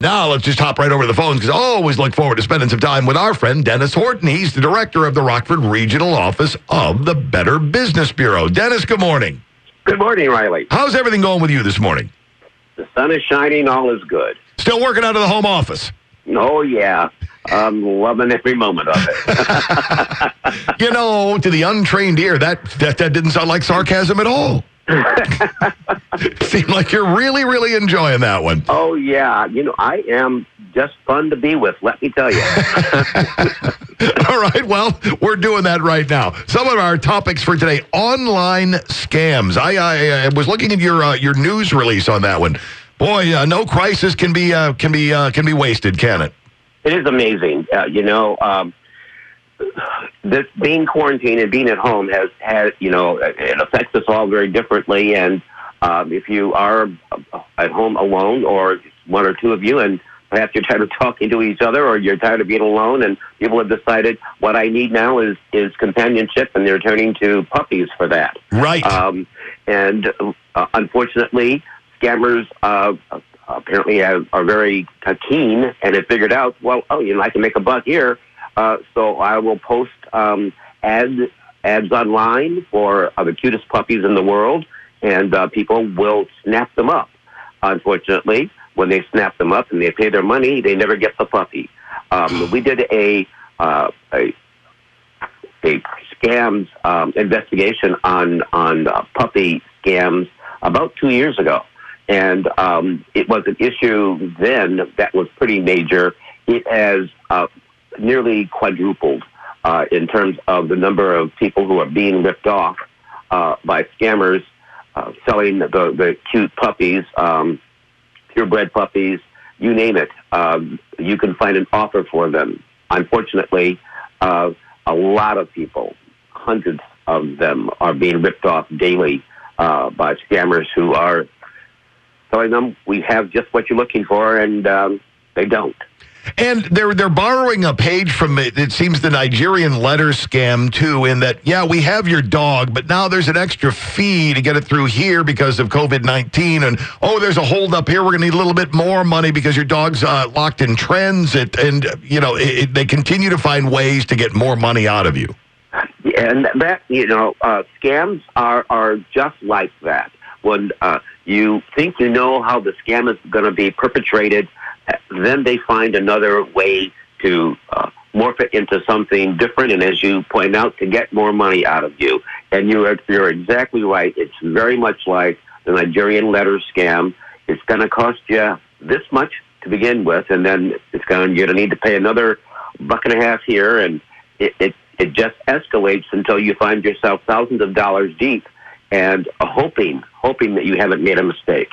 Now let's just hop right over to the phones because I always look forward to spending some time with our friend Dennis Horton. He's the director of the Rockford Regional Office of the Better Business Bureau. Dennis, good morning. Good morning, Riley. How's everything going with you this morning? The sun is shining, all is good. Still working out of the home office? Oh, yeah. I'm loving every moment of it. To the untrained ear, that didn't sound like sarcasm at all. Seemed like you're really, really enjoying that one. Oh, yeah. I am just fun to be with, let me tell you. All right, well, we're doing that right now. Some of our topics for today, online scams. I was looking at your news release on that one. Boy, no crisis can be wasted, can it? It is amazing. This being quarantined and being at home has it affects us all very differently. And if you are at home alone, or one or two of you, and perhaps you're tired of talking to each other, or you're tired of being alone, and people have decided what I need now is companionship, and they're turning to puppies for that. Right. Unfortunately, scammers apparently are very keen and have figured out, I can make a buck here. So I will post ads online for the cutest puppies in the world, and people will snap them up. Unfortunately, when they snap them up and they pay their money, they never get the puppy. We did a scams investigation on puppy scams about 2 years ago, and it was an issue then that was pretty major. It has nearly quadrupled in terms of the number of people who are being ripped off by scammers selling the cute puppies, purebred puppies, you name it. You can find an offer for them. Unfortunately, a lot of people, hundreds of them, are being ripped off daily by scammers who are telling them, we have just what you're looking for, and they don't. And they're borrowing a page from, it seems, the Nigerian letter scam, too, in that, we have your dog, but now there's an extra fee to get it through here because of COVID-19. And, there's a holdup here. We're going to need a little bit more money because your dog's locked in transit. And, they continue to find ways to get more money out of you. And that, scams are just like that. When you think you know how the scam is going to be perpetrated, then they find another way to morph it into something different, and as you point out, to get more money out of you. And you're exactly right. It's very much like the Nigerian letter scam. It's going to cost you this much to begin with, and then you're going to need to pay another $1.50 here, and it just escalates until you find yourself thousands of dollars deep, and hoping that you haven't made a mistake.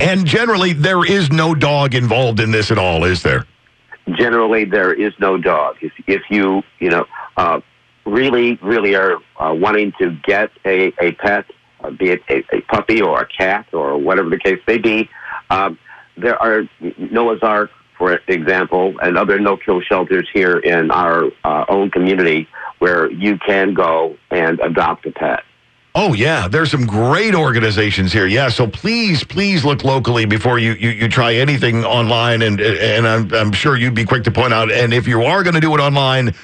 And generally, there is no dog involved in this at all, is there? Generally, there is no dog. If you really, really are wanting to get a pet, be it a puppy or a cat or whatever the case may be, there are Noah's Ark, for example, and other no-kill shelters here in our own community where you can go and adopt a pet. Oh, yeah. There's some great organizations here. Yeah, so please look locally before you try anything online, and I'm sure you'd be quick to point out, and if you are going to do it online,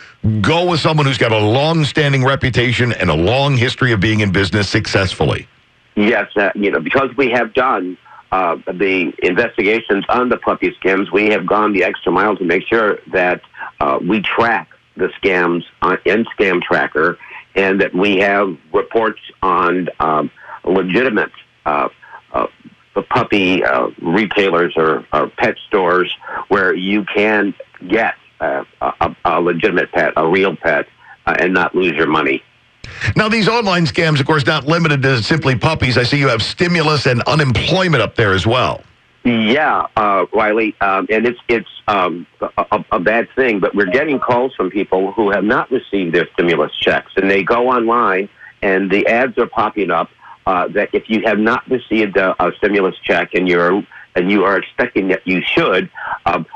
go with someone who's got a long-standing reputation and a long history of being in business successfully. Yes, because we have done the investigations on the puppy scams, we have gone the extra mile to make sure that we track the scams in Scam Tracker, and that we have reports on legitimate puppy retailers or pet stores where you can get a legitimate pet, a real pet, and not lose your money. Now, these online scams, of course, not limited to simply puppies. I see you have stimulus and unemployment up there as well. Yeah, Riley, and it's a bad thing, but we're getting calls from people who have not received their stimulus checks, and they go online, and the ads are popping up that if you have not received a stimulus check and you are expecting that you should,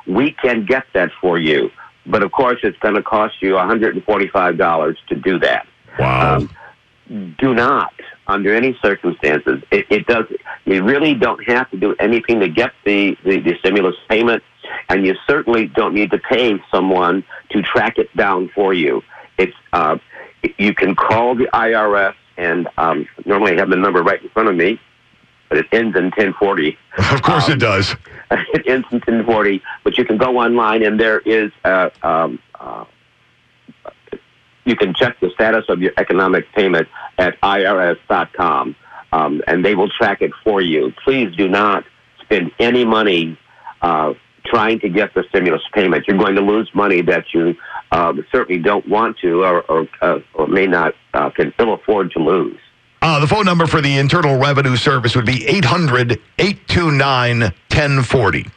we can get that for you. But of course, it's going to cost you $145 to do that. Wow. Do not, under any circumstances, it does. You really don't have to do anything to get the stimulus payment. and you certainly don't need to pay someone to track it down for you. It's you can call the IRS, and normally I have the number right in front of me, but it ends in 1040. Of course it does. It ends in 1040, but you can go online, and there is you can check the status of your economic payment at irs.com, and they will track it for you. Please do not spend any money trying to get the stimulus payment. You're going to lose money that you certainly don't want to or may not can ill afford to lose. The phone number for the Internal Revenue Service would be 800-829-1040.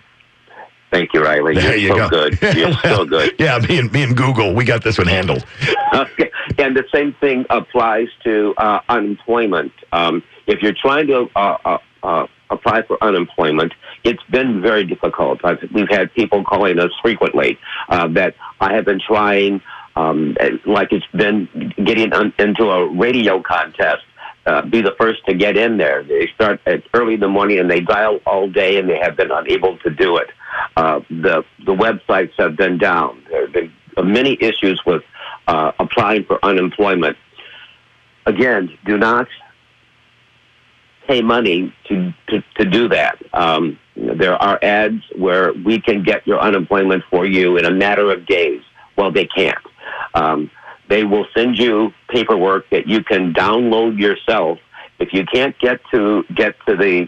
Thank you, Riley. You're so good. You're so good. Yeah, me and Google, we got this one handled. Okay. And the same thing applies to unemployment. If you're trying to apply for unemployment, it's been very difficult. We've had people calling us frequently that I have been trying, like it's been getting into a radio contest. Be the first to get in there. They start at early in the morning and they dial all day, and they have been unable to do it. The websites have been down. There have been many issues with applying for unemployment. Again, do not pay money to do that. There are ads where we can get your unemployment for you in a matter of days. Well, they can't. They will send you paperwork that you can download yourself. If you can't get to the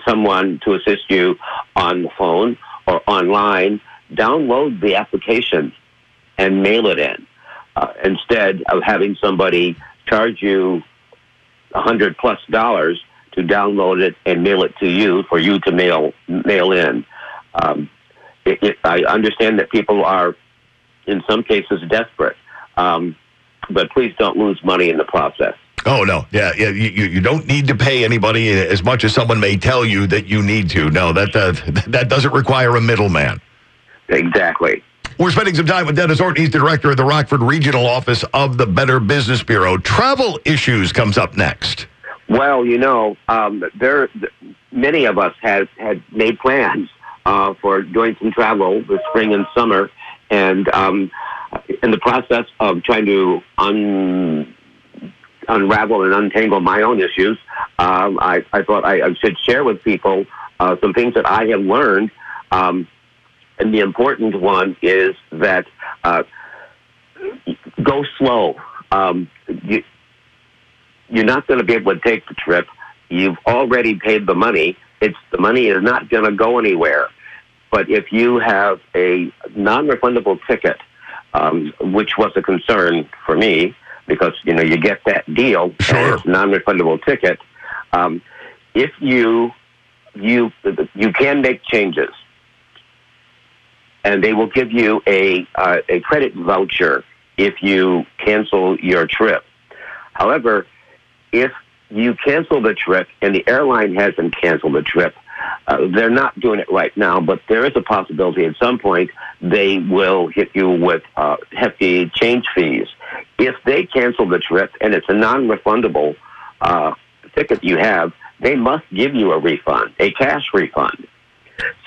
someone to assist you on the phone or online, download the application and mail it in instead of having somebody charge you $100+ to download it and mail it to you for you to mail in. I understand that people are, in some cases, desperate. But please don't lose money in the process. Oh, no. Yeah. You don't need to pay anybody as much as someone may tell you that you need to. No, that doesn't require a middleman. Exactly. We're spending some time with Dennis Horton. He's the director of the Rockford Regional Office of the Better Business Bureau. Travel issues comes up next. Well, many of us had made plans for doing some travel this spring and summer, and in the process of trying to unravel and untangle my own issues, I thought I should share with people some things that I have learned. And the important one is that go slow. You're not going to be able to take the trip. You've already paid the money. The money is not going to go anywhere. But if you have a non-refundable ticket, which was a concern for me, because you get that deal, sure, and it's a non-refundable ticket. If you can make changes, and they will give you a credit voucher if you cancel your trip. However, if you cancel the trip and the airline hasn't canceled the trip, they're not doing it right now, but there is a possibility at some point they will hit you with hefty change fees. If they cancel the trip and it's a non-refundable ticket you have, they must give you a refund, a cash refund.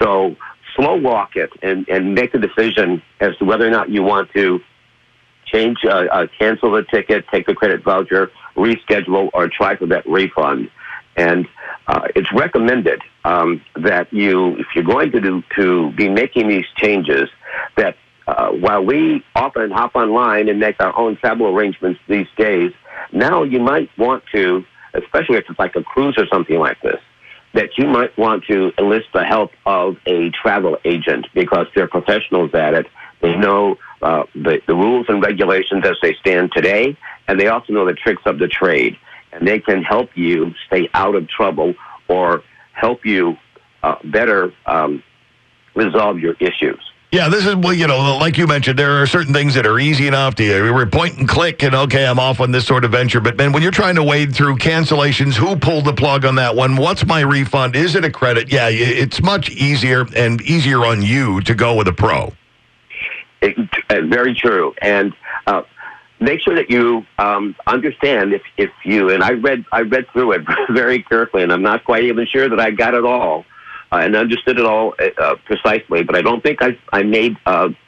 So slow walk it and make a decision as to whether or not you want to cancel the ticket, take the credit voucher, reschedule, or try for that refund. And it's recommended that if you're going to be making these changes, that while we often hop online and make our own travel arrangements these days, now you might want to, especially if it's like a cruise or something like this, that you might want to enlist the help of a travel agent because they're professionals at it. They know the rules and regulations as they stand today, and they also know the tricks of the trade. And they can help you stay out of trouble or help you better resolve your issues. Yeah, this is, like you mentioned, there are certain things that are easy enough to point and click and, okay, I'm off on this sort of venture. But, man, when you're trying to wade through cancellations, who pulled the plug on that one? What's my refund? Is it a credit? Yeah, it's much easier and easier on you to go with a pro. Very true. And make sure that you understand if you, and I read through it very carefully, and I'm not quite even sure that I got it all. and understood it all precisely, but I don't think I made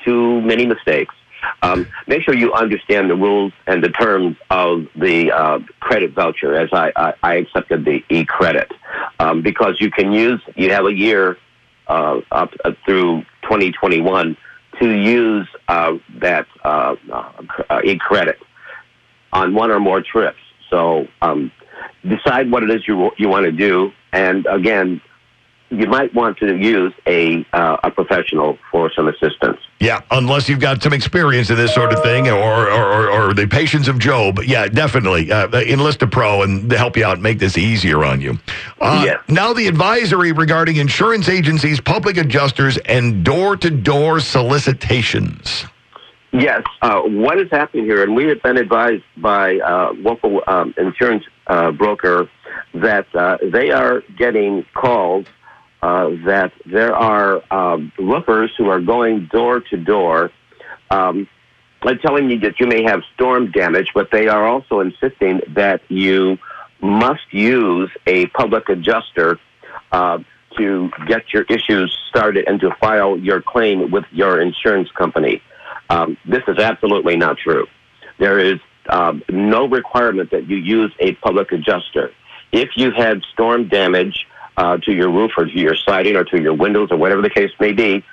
too many mistakes. Make sure you understand the rules and the terms of the credit voucher, as I accepted the e-credit, because you have a year up through 2021 to use that e-credit on one or more trips. So decide what it is you want to do, and again, you might want to use a professional for some assistance. Yeah, unless you've got some experience in this sort of thing, or the patience of Job. Yeah, definitely enlist a pro and help you out and make this easier on you. Yes. Now the advisory regarding insurance agencies, public adjusters, and door-to-door solicitations. Yes, what is happening here, and we have been advised by local insurance broker that they are getting calls that there are roofers who are going door to door, telling you that you may have storm damage, but they are also insisting that you must use a public adjuster to get your issues started and to file your claim with your insurance company. This is absolutely not true. There is no requirement that you use a public adjuster. If you had storm damage to your roof or to your siding or to your windows or whatever the case may be,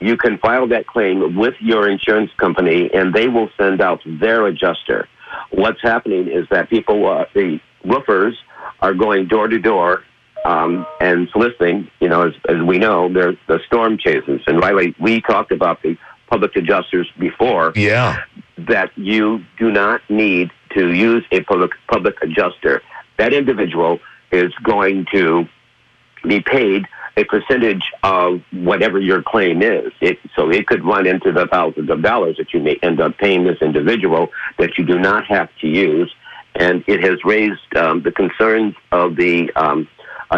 you can file that claim with your insurance company, and they will send out their adjuster. What's happening is that the roofers are going door to door and soliciting, as we know, there's the storm chasers. And Riley, we talked about the public adjusters before. Yeah. That you do not need to use a public adjuster. That individual is going to be paid a percentage of whatever your claim is. So it could run into the thousands of dollars that you may end up paying this individual that you do not have to use. And it has raised the concerns of the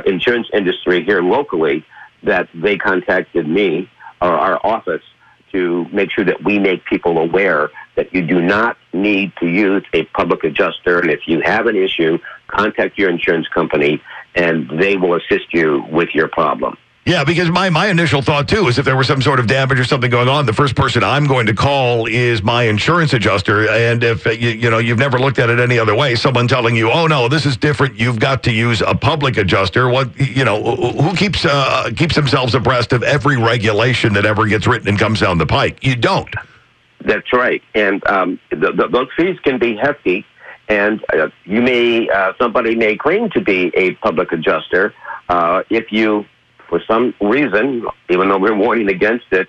insurance industry here locally, that they contacted me or our office to make sure that we make people aware that you do not need to use a public adjuster. And if you have an issue, contact your insurance company, and they will assist you with your problem. Yeah, because my initial thought, too, is if there was some sort of damage or something going on, the first person I'm going to call is my insurance adjuster. And if, you've never looked at it any other way, someone telling you, oh, no, this is different, you've got to use a public adjuster. Who keeps themselves abreast of every regulation that ever gets written and comes down the pike? You don't. That's right. And those fees can be hefty. And somebody may claim to be a public adjuster if you, for some reason, even though we're warning against it,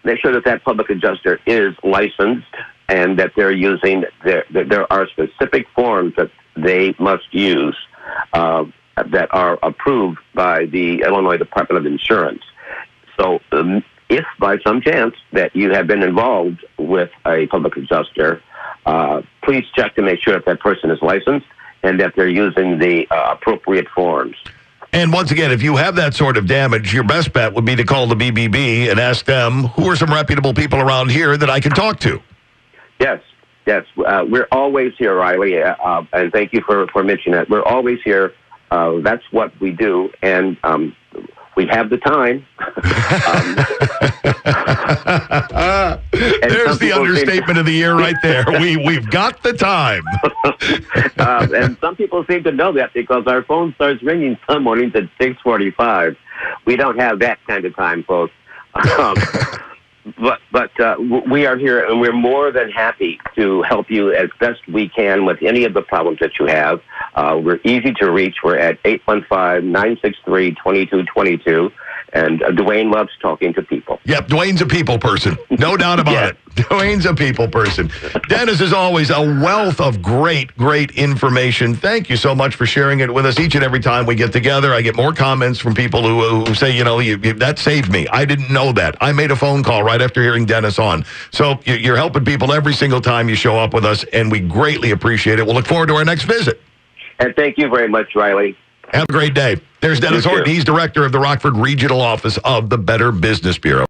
make sure that public adjuster is licensed and that they're using, there are specific forms that they must use that are approved by the Illinois Department of Insurance. So if by some chance that you have been involved with a public adjuster, please check to make sure that person is licensed and that they're using the appropriate forms. And once again, if you have that sort of damage, your best bet would be to call the BBB and ask them, who are some reputable people around here that I can talk to? Yes. We're always here, Riley, and thank you for mentioning that. We're always here. That's what we do, and we have the time. There's the understatement of the year right there. We've got the time. And some people seem to know that because our phone starts ringing some mornings at 6:45. We don't have that kind of time, folks. But we are here, and we're more than happy to help you as best we can with any of the problems that you have. We're easy to reach. We're at 815-963-2222. And Dwayne loves talking to people. Yep, Dwayne's a people person. No doubt about it. Dwayne's a people person. Dennis, as always, a wealth of great information. Thank you so much for sharing it with us each and every time we get together. I get more comments from people who say, that saved me. I didn't know that. I made a phone call right after hearing Dennis on. So you're helping people every single time you show up with us, and we greatly appreciate it. We'll look forward to our next visit. And thank you very much, Riley. Have a great day. There's Dennis Horton. He's director of the Rockford Regional Office of the Better Business Bureau.